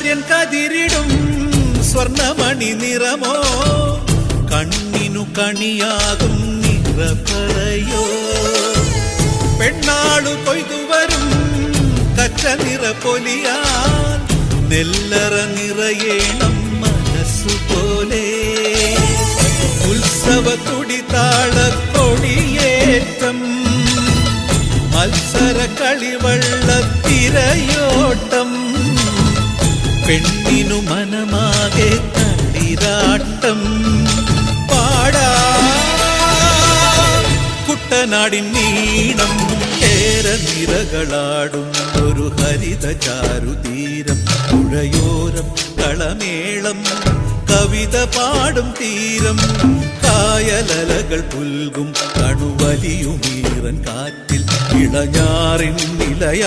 സൂര്യൻ കതിരിടും സ്വർണമണി നിറമോ കണ്ണിനു കണിയാകും നിറപറയോ പെണ്ണാളു കൊയ്തുവരും കച്ച നിറ പൊലിയാൽ നെല്ലറ നിറയേണം മനസ്സുപോലെ ഉത്സവ തുടിതാളക്കൊടിയേറ്റം മത്സര കളിവള്ളത്തിരയോട്ടം പെണ്ണിനു മനമാകെ തളിരാട്ടം പാടാ കുട്ടനാടിൻ നീണം ഏറെ നിറകളാടും ഒരു ഹരിത ചാരുതീരം പുഴയോരം കളമേളം കവിത പാടും തീരം കായലലകൾ പുൽകും കണുവലിയുമീറൻ കാറ്റിൽ ഇളഞ്ഞാറിൻ നിലയ